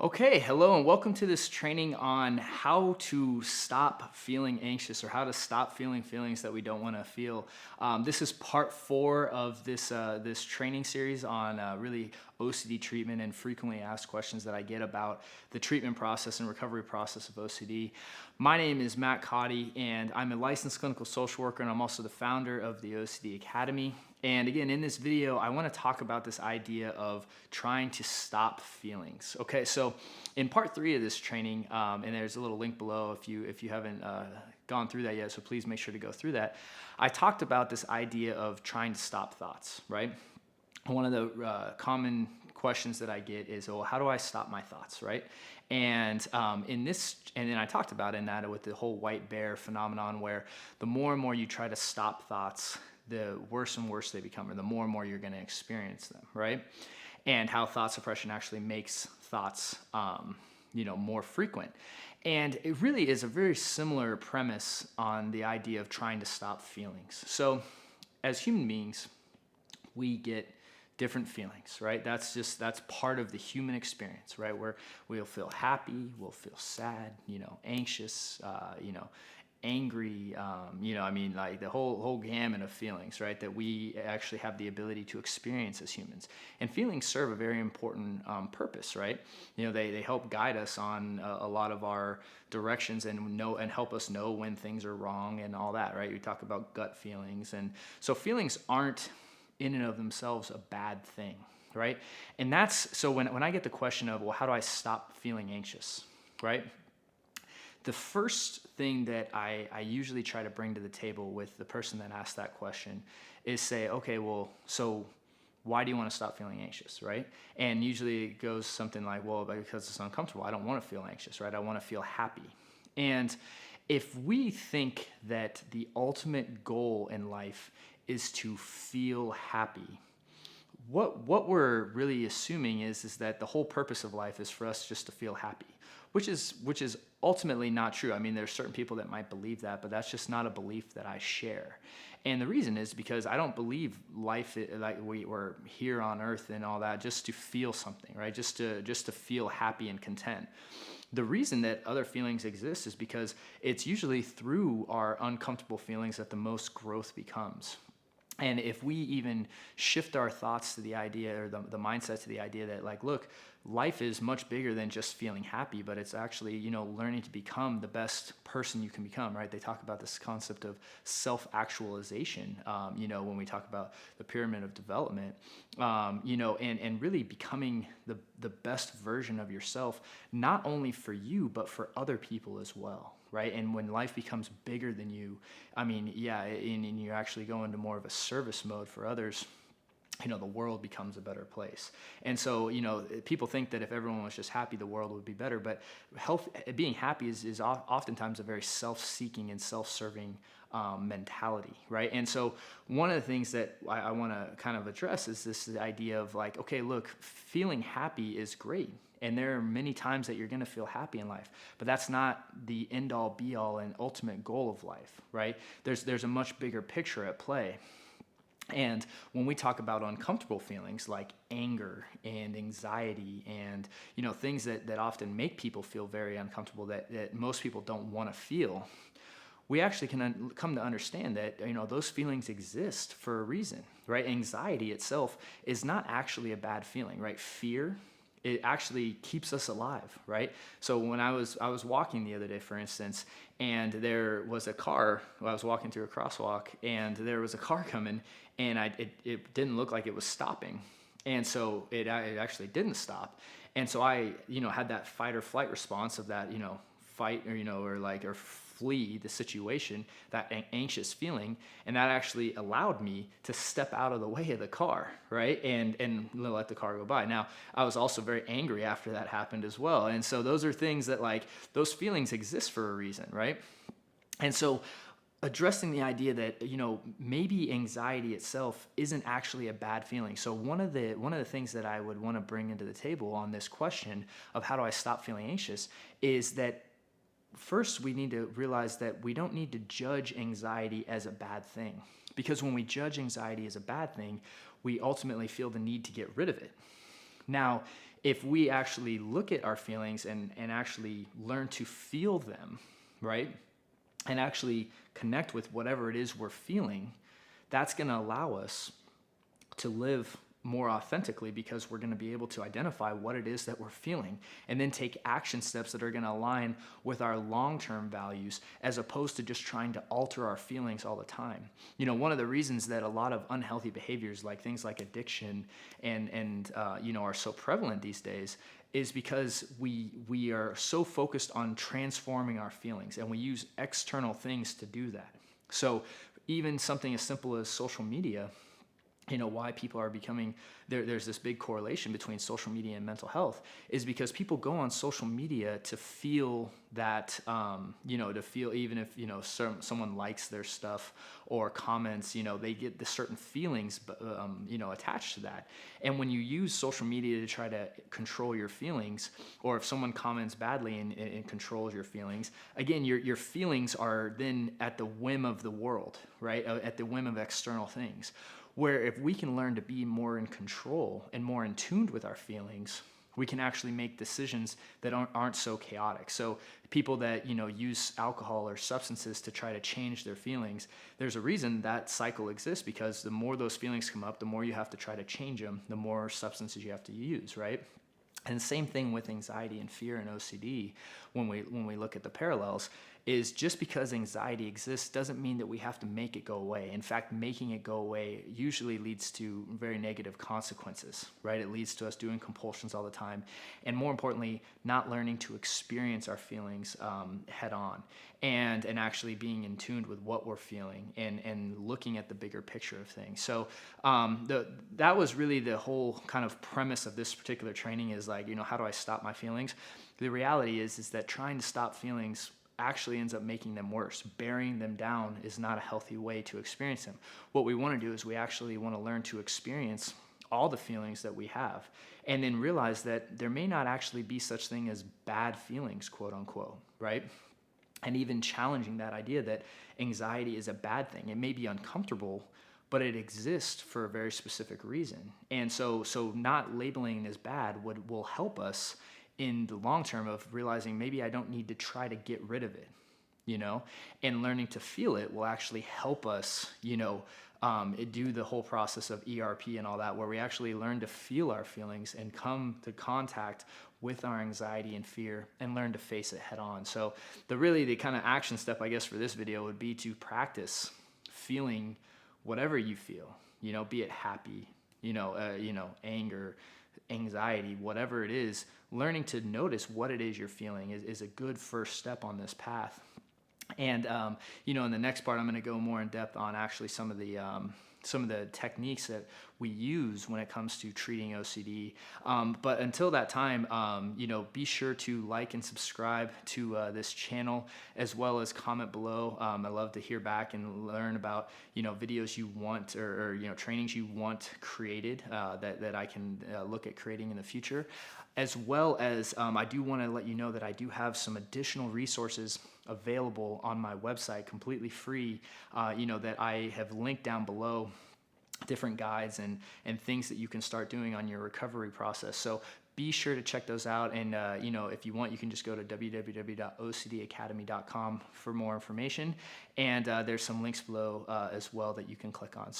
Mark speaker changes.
Speaker 1: Okay, hello and welcome to this training on how to stop feeling anxious or how to stop feeling feelings that we don't want to feel. This is part 4 of this training series on really OCD treatment and frequently asked questions that I get about the treatment process and recovery process of OCD. My name is Matt Codde and I'm a licensed clinical social worker and I'm also the founder of the OCD Academy. And again, in this video, I want to talk about this idea of trying to stop feelings. Okay, so in part 3 of this training, and there's a little link below if you haven't gone through that yet, so please make sure to go through that. I talked about this idea of trying to stop thoughts, right? One of the common questions that I get is, well, how do I stop my thoughts, right? And and then I talked about in that with the whole white bear phenomenon, where the more and more you try to stop thoughts, the worse and worse they become, or the more and more you're going to experience them, right? And how thought suppression actually makes thoughts, more frequent. And it really is a very similar premise on the idea of trying to stop feelings. So as human beings, we get different feelings, right? That's part of the human experience, right? Where we'll feel happy, we'll feel sad, anxious, angry, like the whole gamut of feelings, right? That we actually have the ability to experience as humans. And feelings serve a very important purpose, right? They help guide us on a lot of our directions and help us know when things are wrong and all that, right? We talk about gut feelings. And so feelings aren't in and of themselves a bad thing, right? And so when I get the question of, well, how do I stop feeling anxious, right? The first thing that I usually try to bring to the table with the person that asked that question is say, okay, well, so why do you want to stop feeling anxious, right? And usually it goes something like, well, because it's uncomfortable. I don't want to feel anxious, right? I want to feel happy. And if we think that the ultimate goal in life is to feel happy, what we're really assuming is that the whole purpose of life is for us just to feel happy, which is ultimately not true. I mean, there's certain people that might believe that, but that's just not a belief that I share. And the reason is because I don't believe life, like we're here on earth and all that just to feel something, right? Just to feel happy and content. The reason that other feelings exist is because it's usually through our uncomfortable feelings that the most growth becomes. And if we even shift our thoughts to the idea, or the mindset to the idea that, like, look, life is much bigger than just feeling happy, but it's actually, learning to become the best person you can become, right? They talk about this concept of self-actualization, when we talk about the pyramid of development, and really becoming the best version of yourself, not only for you, but for other people as well. Right? And when life becomes bigger than you, and you actually go into more of a service mode for others, the world becomes a better place. And so, people think that if everyone was just happy, the world would be better. But being happy is oftentimes a very self-seeking and self-serving mentality, right? And so one of the things that I want to kind of address is this idea of like, okay, look, feeling happy is great. And there are many times that you're going to feel happy in life, but that's not the end all be all and ultimate goal of life, right? There's a much bigger picture at play. And when we talk about uncomfortable feelings like anger and anxiety and, things that often make people feel very uncomfortable that most people don't want to feel, we actually can come to understand that, those feelings exist for a reason, right? Anxiety itself is not actually a bad feeling, right? Fear, it actually keeps us alive, right? So when I was walking the other day, for instance, and there was a car, I was walking through a crosswalk, and there was a car coming, and it didn't look like it was stopping. And so it actually didn't stop. And so I, had that fight or flight response of that, fight or flee the situation, that anxious feeling, and that actually allowed me to step out of the way of the car, right? And let the car go by. Now, I was also very angry after that happened as well. And so those are things that, like, those feelings exist for a reason, right? And so addressing the idea that, maybe anxiety itself isn't actually a bad feeling. So one of the things that I would want to bring into the table on this question of how do I stop feeling anxious is that first, we need to realize that we don't need to judge anxiety as a bad thing. Because when we judge anxiety as a bad thing, we ultimately feel the need to get rid of it. Now, if we actually look at our feelings and actually learn to feel them, right? And actually connect with whatever it is we're feeling, that's going to allow us to live more authentically, because we're going to be able to identify what it is that we're feeling and then take action steps that are going to align with our long-term values, as opposed to just trying to alter our feelings all the time. You know, one of the reasons that a lot of unhealthy behaviors like things like addiction and are so prevalent these days is because we are so focused on transforming our feelings, and we use external things to do that. So even something as simple as social media, you know, why people are becoming, there's this big correlation between social media and mental health, is because people go on social media to feel that, to feel, even if, someone likes their stuff or comments, they get the certain feelings, attached to that. And when you use social media to try to control your feelings, or if someone comments badly and controls your feelings, again, your feelings are then at the whim of the world, right? At the whim of external things. Where if we can learn to be more in control and more in tune with our feelings, we can actually make decisions that aren't so chaotic. So people that, use alcohol or substances to try to change their feelings, there's a reason that cycle exists, because the more those feelings come up, the more you have to try to change them, the more substances you have to use, right? And same thing with anxiety and fear and OCD, when we look at the parallels, is just because anxiety exists doesn't mean that we have to make it go away. In fact, making it go away usually leads to very negative consequences, right? It leads to us doing compulsions all the time. And more importantly, not learning to experience our feelings head on, and actually being in tune with what we're feeling, and looking at the bigger picture of things. So that was really the whole kind of premise of this particular training, is like, how do I stop my feelings? The reality is that trying to stop feelings actually ends up making them worse. Burying them down is not a healthy way to experience them. What we want to do is we actually want to learn to experience all the feelings that we have, and then realize that there may not actually be such thing as bad feelings, quote unquote, right? And even challenging that idea that anxiety is a bad thing. It may be uncomfortable, but it exists for a very specific reason. And so not labeling it as bad will help us in the long term of realizing maybe I don't need to try to get rid of it, and learning to feel it will actually help us, do the whole process of ERP and all that, where we actually learn to feel our feelings and come to contact with our anxiety and fear and learn to face it head on. So the kind of action step, I guess, for this video would be to practice feeling whatever you feel, be it happy, anger, anxiety, whatever it is. Learning to notice what it is you're feeling is a good first step on this path. And in the next part, I'm going to go more in depth on actually some of the techniques that we use when it comes to treating OCD. But until that time, be sure to like and subscribe to this channel, as well as comment below. I love to hear back and learn about, videos you want, or trainings you want created, that I can look at creating in the future. As well as I do want to let you know that I do have some additional resources available on my website, completely free, that I have linked down below, different guides and things that you can start doing on your recovery process. So be sure to check those out. And, if you want, you can just go to www.ocdacademy.com for more information. And there's some links below as well that you can click on.